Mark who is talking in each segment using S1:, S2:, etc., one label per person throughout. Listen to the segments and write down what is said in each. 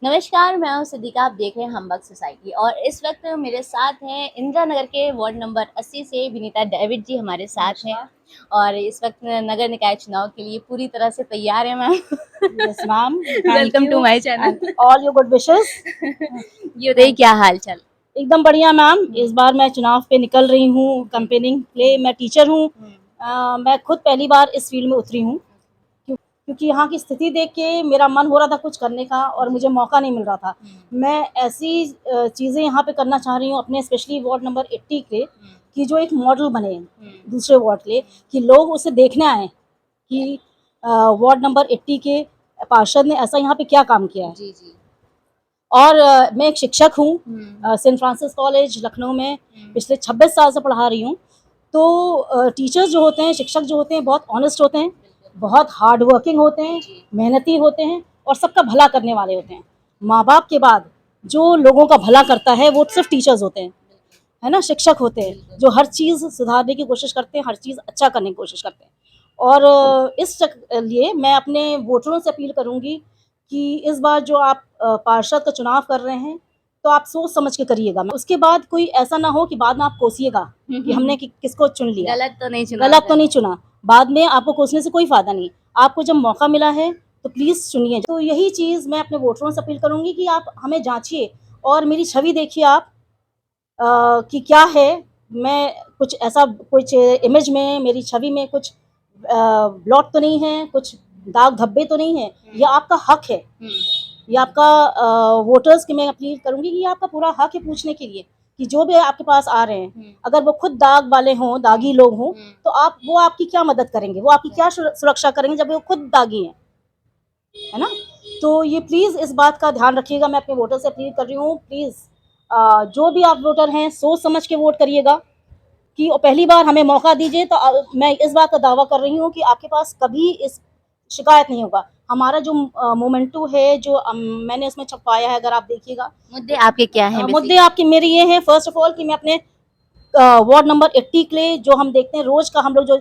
S1: नमस्कार, मैं हूँ सिद्दीक़ा। आप देख रहे हैं हम वक्त सोसाइटी और इस वक्त मेरे साथ हैं इंदिरा नगर के वार्ड नंबर 80 से विनीता डेविड जी हमारे साथ हैं और इस वक्त नगर निकाय चुनाव के लिए पूरी तरह से तैयार हैं ma'am.
S2: Yes ma'am,
S1: welcome to my channel.
S2: All your good wishes.
S1: ये बताइए क्या हाल चाल?
S2: एकदम बढ़िया मैम। इस बार मैं चुनाव पे निकल रही हूँ कैंपेनिंग के लिए। मैं टीचर हूँ। मैं खुद पहली बार इस फील्ड में उतरी हूँ क्योंकि यहाँ की स्थिति देख के मेरा मन हो रहा था कुछ करने का और मुझे मौका नहीं मिल रहा था। मैं ऐसी चीज़ें यहाँ पे करना चाह रही हूँ अपने स्पेशली वार्ड नंबर 80 के, कि जो एक मॉडल बने दूसरे वार्ड के लिए, कि लोग उसे देखने आए कि वार्ड नंबर 80 के पार्षद ने ऐसा यहाँ पे क्या काम किया है।
S1: जी जी।
S2: और मैं एक शिक्षक हूँ सेंट फ्रांसिस कॉलेज लखनऊ में। पिछले 26 साल से पढ़ा रही हूँ। तो टीचर्स जो होते हैं, शिक्षक जो होते हैं, बहुत ऑनेस्ट होते हैं, बहुत हार्ड वर्किंग होते हैं, मेहनती होते हैं और सबका भला करने वाले होते हैं। माँ बाप के बाद जो लोगों का भला करता है वो सिर्फ टीचर्स होते हैं, है ना, शिक्षक होते हैं, जो हर चीज़ सुधारने की कोशिश करते हैं, हर चीज़ अच्छा करने की कोशिश करते हैं। और इस लिए मैं अपने वोटरों से अपील करूँगी कि इस बार जो आप पार्षद का चुनाव कर रहे हैं तो आप सोच समझ के करिएगा। उसके बाद कोई ऐसा ना हो कि बाद में आप कोसिएगा कि हमने किसको चुन लिया,
S1: गलत तो नहीं चुना?
S2: गलत तो नहीं चुना। बाद में आपको कोसने से कोई फायदा नहीं। आपको जब मौका मिला है तो प्लीज़ चुनिए। तो यही चीज़ मैं अपने वोटरों से अपील करूँगी कि आप हमें जांचिए और मेरी छवि देखिए आप कि क्या है। मैं कुछ ऐसा, कुछ इमेज में, मेरी छवि में कुछ ब्लॉट तो नहीं है, कुछ दाग धब्बे तो नहीं है। यह आपका हक है, ये आपका वोटर्स की मैं अपील करूंगी कि ये आपका पूरा हक है पूछने के लिए कि जो भी आपके पास आ रहे हैं, अगर वो खुद दाग वाले हों, दागी लोग हों, तो आप वो आपकी क्या मदद करेंगे, वो आपकी क्या सुरक्षा करेंगे जब वो खुद दागी हैं, है ना। तो ये प्लीज़ इस बात का ध्यान रखिएगा। मैं अपने वोटर से अपील कर रही हूँ, प्लीज़ जो भी आप वोटर हैं सोच समझ के वोट करिएगा कि पहली बार हमें मौका दीजिए। तो मैं इस बात का दावा कर रही हूँ कि आपके पास कभी इस शिकायत नहीं होगा। हमारा जो मोमेंटो है, जो मैंने उसमें छपवाया है, अगर आप देखिएगा,
S1: मुद्दे आपके क्या हैं?
S2: मुद्दे आपके मेरे ये हैं, फर्स्ट ऑफ ऑल कि मैं अपने वार्ड नंबर 80 के लिए जो हम देखते हैं रोज का, हम लोग जो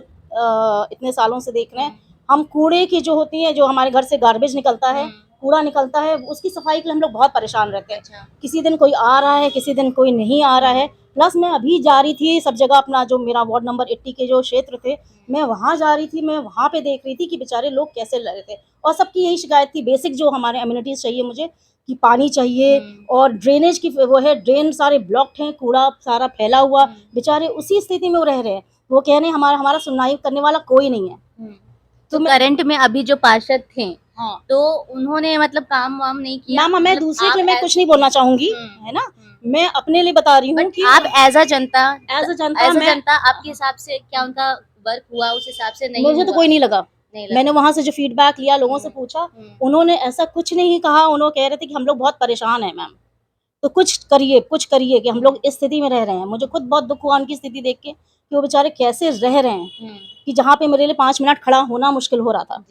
S2: इतने सालों से देख रहे हैं, हम कूड़े की जो होती है, जो हमारे घर से गार्बेज निकलता है, कूड़ा निकलता है, उसकी सफाई के लिए हम लोग बहुत परेशान रहते हैं। किसी दिन कोई आ रहा है, किसी दिन कोई नहीं आ रहा है। प्लस मैं अभी जा रही थी सब जगह, अपना जो मेरा वार्ड नंबर 80 के जो क्षेत्र थे, मैं वहाँ जा रही थी, मैं वहाँ पे देख रही थी कि बेचारे लोग कैसे लग रहे थे। और सबकी यही शिकायत थी, बेसिक जो हमारे अम्यूनिटीज़ चाहिए मुझे, कि पानी चाहिए और ड्रेनेज की वो है, ड्रेन सारे ब्लॉक्ड हैं, कूड़ा सारा फैला हुआ, बेचारे उसी स्थिति में वो रह रहे हैं। वो कह रहे हैं हमारा सुनवाई करने वाला कोई नहीं है।
S1: तो करंट में अभी जो पार्षद थे, हाँ, तो उन्होंने मतलब काम वाम नहीं किया?
S2: मैम, मैं दूसरे के लिए मैं कुछ नहीं बोलना चाहूंगी, है ना। मैं अपने लिए बता रही हूँ कि
S1: आप एज अ जनता, आपके
S2: मैं
S1: हिसाब से क्या उनका वर्क हुआ उस हिसाब से? नहीं
S2: मुझे तो कोई नहीं लगा। मैंने वहां से जो फीडबैक लिया, लोगों से पूछा, उन्होंने ऐसा कुछ नहीं कहा। उन्होंने कह रहे थे कि हम लोग बहुत परेशान हैं मैम, तो कुछ करिए, कुछ करिए कि हम लोग इस स्थिति में रह रहे हैं। मुझे खुद बहुत दुख हुआ उनकी स्थिति देख के कि वो बेचारे कैसे रह रहे हैं, कि जहाँ पे मेरे लिए 5 मिनट खड़ा होना मुश्किल हो रहा था।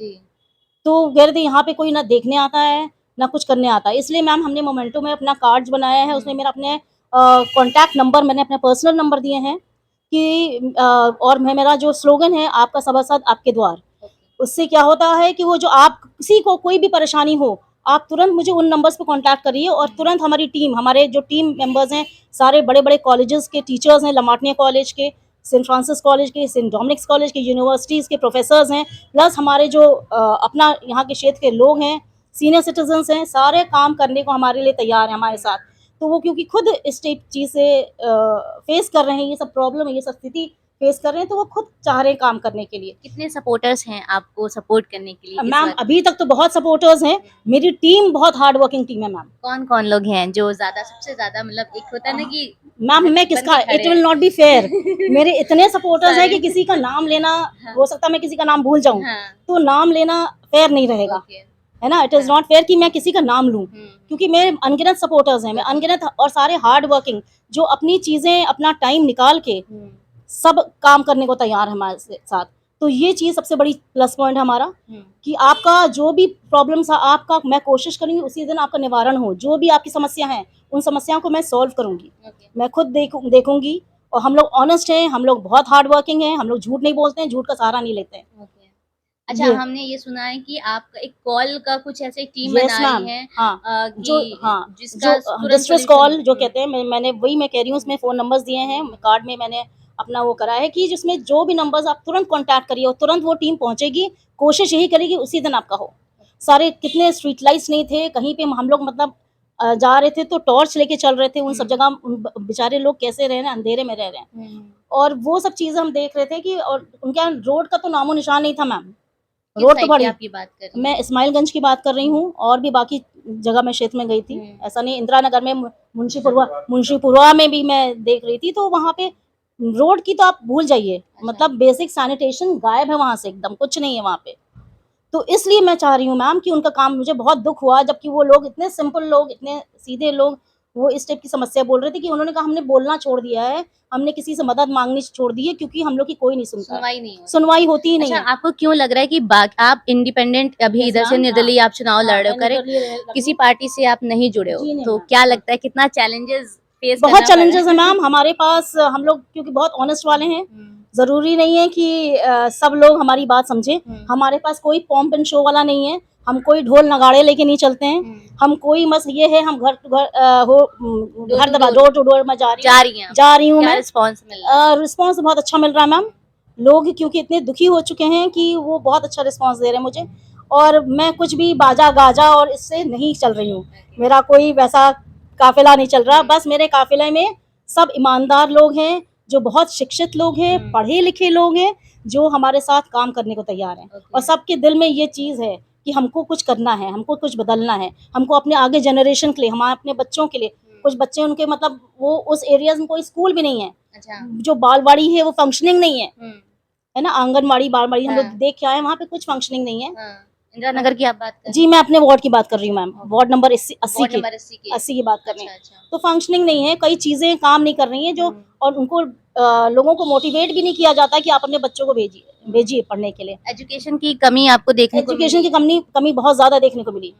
S2: तो कह रहे थे यहाँ पे कोई ना देखने आता है ना कुछ करने आता है। इसलिए मैम हमने मोमेंटो में अपना कार्ड्स बनाया है, उसमें मेरा अपने कॉन्टैक्ट नंबर, मैंने अपने पर्सनल नंबर दिए हैं कि और मेरा जो स्लोगन है, आपका सभासद आपके द्वार। उससे क्या होता है कि वो जो आप किसी को कोई भी परेशानी हो, आप तुरंत मुझे उन नंबर्स पे कांटेक्ट करिए और तुरंत हमारी टीम, हमारे जो टीम मेंबर्स हैं, सारे बड़े-बड़े कॉलेजेस के टीचर्स हैं, लमाटनिया कॉलेज के, सेंट फ्रांसिस कॉलेज के, सेंट डोमिनिक्स कॉलेज के, यूनिवर्सिटीज़ के प्रोफेसर्स हैं, प्लस हमारे जो अपना यहाँ के क्षेत्र के लोग हैं, सीनियर सिटीजन्स हैं, सारे काम करने को हमारे लिए तैयार हैं हमारे साथ। तो वो क्योंकि खुद इस टाइप चीज़ से फेस कर रहे हैं, ये सब प्रॉब्लम है, ये सब स्थिति फेस कर रहे हैं, तो वो खुद चाह रहे हैं काम करने के लिए।
S1: कितने सपोर्टर्स हैं आपको सपोर्ट करने के लिए?
S2: मैम अभी तक तो बहुत सपोर्टर्स हैं। मेरी टीम बहुत हार्ड वर्किंग टीम है मैम।
S1: कौन-कौन लोग हैं जो सबसे ज़्यादा, मतलब एक होता है ना कि
S2: मैम मैं किसका, it will not be fair. मेरे इतने सपोर्टर्स हैं कि किसी का नाम लेना, हो सकता है मैं किसी का नाम भूल जाऊं, तो नाम लेना फेयर नहीं रहेगा, है ना। इट इज नॉट फेयर कि मैं किसी का नाम लूं, क्योंकि मेरे अनगिनत सपोर्टर्स हैं, मैं अनगिनत, और सारे हार्ड वर्किंग, जो अपनी चीजें अपना टाइम निकाल के सब काम करने को तैयार है हमारे साथ। तो ये चीज़ सबसे बड़ी प्लस पॉइंट है हमारा, कि आपका जो भी प्रॉब्लम्स है, आपका मैं कोशिश करूंगी उसी दिन आपका निवारण हो। जो भी आपकी समस्या है, उन समस्याओं को मैं सॉल्व करूंगी। मैं खुद देखूंगी। और हम लोग ऑनेस्ट हैं, हम लोग बहुत हार्ड वर्किंग हैं, हम लोग झूठ नहीं बोलते हैं, झूठ का सहारा नहीं लेते हैं।
S1: अच्छा,
S2: ये
S1: हमने ये सुना है कि आप एक कॉल का कुछ ऐसे टीम
S2: यस
S1: बना
S2: मैम,
S1: रही हैं
S2: हाँ, जो
S1: कि
S2: हाँ,
S1: जिसका
S2: जो
S1: तुरंत
S2: डिस्ट्रेस
S1: सॉल्यूशन
S2: कॉल जो
S1: हो।
S2: कहते हैं, मैंने वही मैं कह रही हूँ, उसमें फ़ोन नंबर्स दिए हैं, कार्ड में मैंने अपना वो करा है कि जिसमें जो भी नंबर्स आप तुरंत कॉन्टैक्ट करिए और तुरंत वो टीम पहुँचेगी, कोशिश यही करेगी उसी दिन आपका हो। सारे कितने स्ट्रीट लाइट्स नहीं थे, कहीं पे हम लोग मतलब जा रहे थे तो टॉर्च लेके चल रहे थे, उन सब जगह उन बेचारे लोग कैसे रह रहे हैं, अंधेरे में रह रहे हैं। और वो सब चीज़ें हम देख रहे थे कि और उनके यहाँ रोड का तो नामो-निशान नहीं था मैम।
S1: किस
S2: रोड तो
S1: साइड की
S2: बड़ी,
S1: आप ये बात कर रही
S2: मैं
S1: हैं?
S2: इस्माइलगंज की बात कर रही हूँ और भी बाकी जगह मैं क्षेत्र में गई थी। ऐसा नहीं, इंदिरा नगर में, मुंशीपुरवा में भी मैं देख रही थी, तो वहाँ पे रोड की तो आप भूल जाइए, मतलब बेसिक सैनिटेशन गायब है वहाँ से, एकदम कुछ नहीं है वहाँ पे। तो इसलिए मैं चाह रही हूँ मैम कि उनका काम, मुझे बहुत दुःख हुआ जबकि वो लोग इतने सिंपल लोग, इतने सीधे लोग, वो इस टाइप की समस्या बोल रहे थे कि उन्होंने कहा हमने बोलना छोड़ दिया है, हमने किसी से मदद माँगनी छोड़ दी है क्योंकि हम लोग की कोई नहीं सुनता है।
S1: सुनवाई नहीं होती।
S2: सुनवाई होती ही नहीं
S1: अच्छा,
S2: है।
S1: आपको क्यों लग रहा है कि आप इंडिपेंडेंट अभी
S2: यस
S1: इधर से
S2: मैम, हाँ,
S1: निर्दलीय आप चुनाव लड़
S2: हाँ,
S1: रहे हो,
S2: मैं
S1: करेक्ट?
S2: निर्दलीय लड़ रही
S1: किसी
S2: हूँ।
S1: पार्टी से आप नहीं जुड़े हो,
S2: जी नहीं
S1: तो
S2: मैम,
S1: क्या
S2: हाँ।
S1: लगता है कितना चैलेंजेस फेस
S2: बहुत
S1: करना पड़
S2: चैलेंजेस है
S1: रहा है?
S2: मैम हमारे पास, हम लोग क्योंकि बहुत ऑनेस्ट वाले हैं,
S1: हुँ,
S2: ज़रूरी नहीं है कि सब लोग हमारी बात समझें।
S1: हुँ,
S2: हमारे पास कोई पॉम्प एंड शो वाला नहीं है, हम कोई ढोल नगाड़े लेके नहीं चलते हैं,
S1: हुँ।
S2: हम कोई बस ये है, हम घर टू घर
S1: डोर
S2: घर
S1: टू
S2: दबा
S1: डोर
S2: डोर टू डोर मैं
S1: जा रही हैं आप?
S2: जा रही हूँ
S1: क्या
S2: मैं।
S1: रिस्पॉन्स मिल रहा है?
S2: रिस्पॉन्स बहुत अच्छा मिल रहा है मैम, लोग क्योंकि इतने दुखी हो चुके हैं कि वो बहुत अच्छा रिस्पॉन्स दे रहे हैं मुझे, और मैं कुछ भी बाजा गाजा और इससे नहीं चल रही हूँ, मेरा कोई वैसा काफिला नहीं चल रहा, बस मेरे काफिले में सब ईमानदार लोग हैं, जो बहुत शिक्षित लोग हैं, पढ़े लिखे लोग हैं, जो हमारे साथ काम करने को तैयार हैं, और सबके दिल में ये चीज़ है कि हमको कुछ करना है, हमको कुछ बदलना है, हमको अपने आगे जनरेशन के लिए, हमारे अपने बच्चों के लिए, कुछ बच्चे उनके मतलब वो उस एरियाज में कोई स्कूल भी नहीं है,
S1: अच्छा।
S2: जो बालवाड़ी है वो फंक्शनिंग नहीं है,
S1: हुँ,
S2: है ना, आंगनवाड़ी बालवाड़ी हम लोग
S1: हाँ,
S2: देख के आए हैं, वहाँ पे कुछ फंक्शनिंग नहीं है।
S1: हाँ। इंदिरा नगर की आप बात कर रही
S2: जी,
S1: हैं?
S2: मैं अपने वार्ड की बात कर रही हूँ मैम, वार्ड नंबर 80
S1: वार्ड
S2: की,
S1: नंबर 80 की।
S2: 80 की बात कर रही
S1: अच्छा,
S2: हूँ।
S1: अच्छा।
S2: तो फंक्शनिंग नहीं है, कई चीज़ें काम नहीं कर रही हैं जो,
S1: हुँ,
S2: और उनको लोगों को मोटिवेट भी नहीं किया जाता कि आप अपने बच्चों को भेजिए पढ़ने के लिए।
S1: एजुकेशन की कमी आपको देखने को
S2: एजुकेशन
S1: मिली
S2: की
S1: है?
S2: कमी बहुत ज़्यादा देखने को मिली,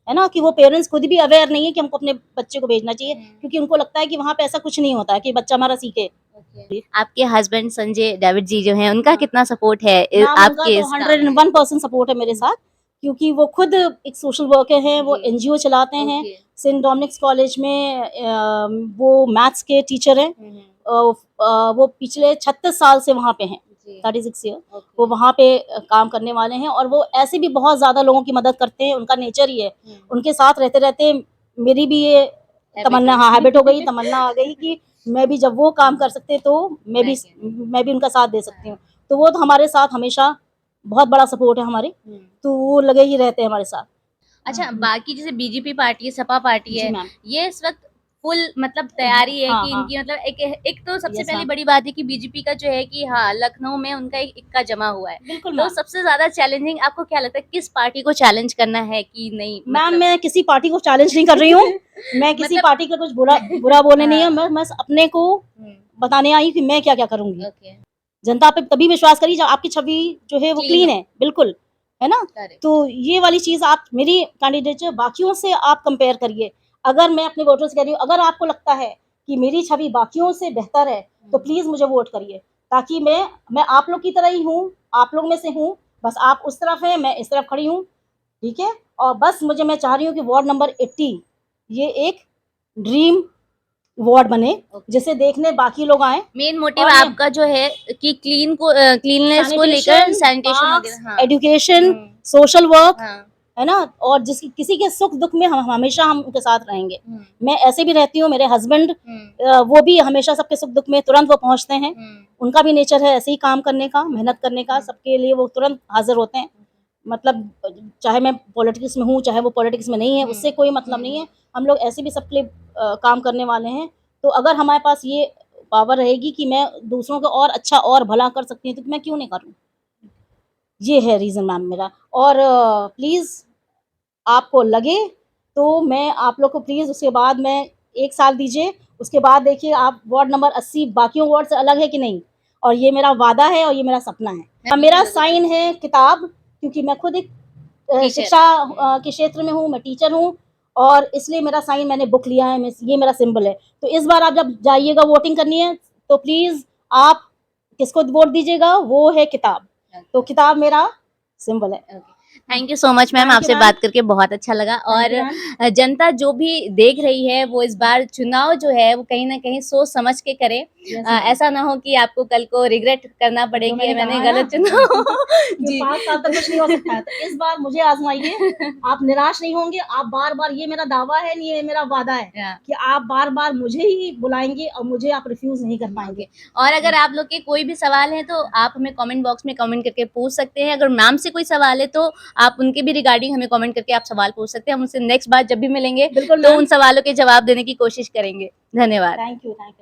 S2: है ना, कि वो पेरेंट्स खुद भी अवेयर नहीं है कि हमको अपने बच्चे को भेजना चाहिए, क्योंकि उनको लगता है कि वहाँ पे ऐसा कुछ नहीं होता है कि बच्चा हमारा सीखे।
S1: ओके। आपके हस्बैंड संजय डेविड जी जो हैं, उनका कितना सपोर्ट है
S2: मैम उनका
S1: आपके
S2: तो
S1: इस काम में?
S2: 101% सपोर्ट है मेरे साथ, क्योंकि वो खुद एक सोशल वर्कर हैं, वो
S1: जी।
S2: एनजीओ चलाते हैं,
S1: ओके।
S2: सेंट डोमिनिक्स कॉलेज में वो मैथ्स के टीचर हैं,
S1: हुँ, हुँ।
S2: वो पिछले 36 साल से वहाँ पे हैं,
S1: जी।
S2: 36 ईयर
S1: ओके।
S2: वो वहाँ पे काम करने वाले हैं, और वो ऐसे भी बहुत ज़्यादा लोगों की मदद करते हैं, उनका नेचर ही है।
S1: हुँ।
S2: उनके साथ रहते-रहते मेरी भी ये तमन्ना, हाँ, हैबिट हो गई, तमन्ना आ गई कि मैं भी जब वो काम कर सकते तो मैं भी उनका साथ दे सकती हूँ। तो वो तो हमारे साथ हमेशा बहुत बड़ा सपोर्ट है हमारे,
S1: हुँ।
S2: तो वो लगे ही रहते हैं हमारे साथ।
S1: अच्छा, बाकी जैसे बीजेपी पार्टी है, सपा पार्टी
S2: जी
S1: है,
S2: मैम।
S1: ये इस वक़्त फुल मतलब तैयारी है
S2: हाँ,
S1: कि
S2: हाँ।
S1: इनकी मतलब एक एक तो सबसे
S2: यस
S1: पहली
S2: मैम।
S1: बड़ी बात है कि बीजेपी का जो है कि हाँ, लखनऊ में उनका एक इक्का जमा हुआ है।
S2: बिल्कुल
S1: तो
S2: मैम।
S1: सबसे ज़्यादा चैलेंजिंग आपको क्या लगता है किस पार्टी को चैलेंज करना है कि नहीं
S2: मैम
S1: मतलब
S2: मैं किसी पार्टी को चैलेंज नहीं कर रही हूँ, मैं किसी
S1: मतलब
S2: पार्टी का कुछ बुरा बोलने नहीं है,
S1: हाँ।
S2: मैं बस अपने को
S1: हुँ,
S2: बताने आई कि मैं क्या-क्या करूँगी।
S1: ओके,
S2: जनता पे तभी विश्वास करी जब आपकी छवि जो है वो
S1: क्लीन
S2: क्लीन
S1: हो,
S2: है, बिल्कुल, है ना?
S1: करेक्ट।
S2: तो ये वाली चीज़ आप मेरी कैंडिडेचर बाकियों से आप कंपेयर करिए। अगर मैं अपने वोटर्स से कह रही हूँ, अगर आपको लगता है कि मेरी छवि बाकियों से बेहतर है, तो प्लीज़ मुझे वोट करिए, ताकि मैं आप लोग की तरह ही हूँ, आप लोग में से हूँ, बस आप उस तरफ हैं, मैं इस तरफ खड़ी हूँ, ठीक है? और बस मैं चाह रही हूँ कि वार्ड नंबर 80 ये एक ड्रीम वार्ड बने,
S1: ओके।
S2: जिसे देखने बाकी लोग आएँ,
S1: मेन मोटिव
S2: और मैं
S1: आपका जो है कि क्लीननेस को लेकर
S2: सैनिटेशन,
S1: सैनिटेशन
S2: पार्क्स,
S1: वगैरह हाँ।
S2: एजुकेशन,
S1: हुँ,
S2: सोशल वर्क,
S1: हाँ।
S2: है ना? और किसी के सुख-दुःख में हम हमेशा हम उनके साथ रहेंगे।
S1: हुँ,
S2: मैं ऐसे भी रहती हूँ, मेरे हस्बैंड
S1: हुँ,
S2: वो भी हमेशा सबके सुख-दुःख में तुरंत वो पहुँचते हैं।
S1: हुँ,
S2: उनका भी नेचर है ऐसे ही काम करने का, मेहनत करने का, सबके लिए वो तुरंत हाज़िर होते हैं। मतलब चाहे मैं पॉलिटिक्स में हूँ, चाहे वो पॉलिटिक्स में नहीं है, उससे कोई मतलब नहीं है। हम लोग ऐसे भी सबके लिए काम करने वाले हैं। तो अगर हमारे पास ये पावर रहेगी कि मैं दूसरों को और अच्छा और भला कर सकती हूँ, तो मैं क्यों नहीं करूँ? ये है रीज़न मैम मेरा, और प्लीज़ आपको लगे तो मैं आप लोग को प्लीज़ उसके बाद मैं 1 साल दीजिए, उसके बाद देखिए आप वार्ड नंबर 80 बाकियों वार्ड से अलग है कि नहीं, और ये मेरा वादा है और ये मेरा सपना है। मेरा साइन है किताब, क्योंकि मैं खुद एक
S1: टीचर।
S2: शिक्षा के क्षेत्र में हूँ, मैं टीचर हूँ, और इसलिए मेरा साइन मैंने बुक लिया है, ये मेरा सिंबल है। तो इस बार आप जब जाइएगा वोटिंग करनी है, तो प्लीज़ आप किसको वोट दीजिएगा, वो है किताब। तो किताब मेरा सिंपल है।
S1: Thank you so much ma'am,
S2: Thank you,
S1: आपसे
S2: ma'am.
S1: बात करके बहुत अच्छा लगा।
S2: Thank you,
S1: और जनता जो भी देख रही है वो इस बार चुनाव जो है वो कहीं ना कहीं सोच समझ के करे।
S2: Yes, ma'am.
S1: ऐसा ना हो कि आपको कल को रिग्रेट करना पड़े
S2: जो
S1: कि मैंने
S2: कहा
S1: गलत
S2: ना,
S1: चुनाव
S2: कि
S1: जी
S2: 5 साल तक कुछ नहीं हो सकता है, तो इस बार मुझे आज़माइए, आप निराश नहीं होंगे, आप बार-बार, ये मेरा दावा है, ये मेरा वादा है
S1: या,
S2: कि आप बार-बार मुझे ही बुलाएँगे और मुझे आप रिफ्यूज़ नहीं कर पाएँगे।
S1: और अगर आप लोग के कोई भी सवाल है तो आप हमें कमेंट बॉक्स में कमेंट करके पूछ सकते हैं। अगर मैम से कोई सवाल है तो आप उनके भी रिगार्डिंग हमें कमेंट करके आप सवाल पूछ सकते हैं। हम उनसे नेक्स्ट बार जब भी मिलेंगे
S2: बिल्कुल
S1: तो
S2: मैम।
S1: उन सवालों के जवाब देने की कोशिश करेंगे। धन्यवाद।
S2: Thank you, thank you.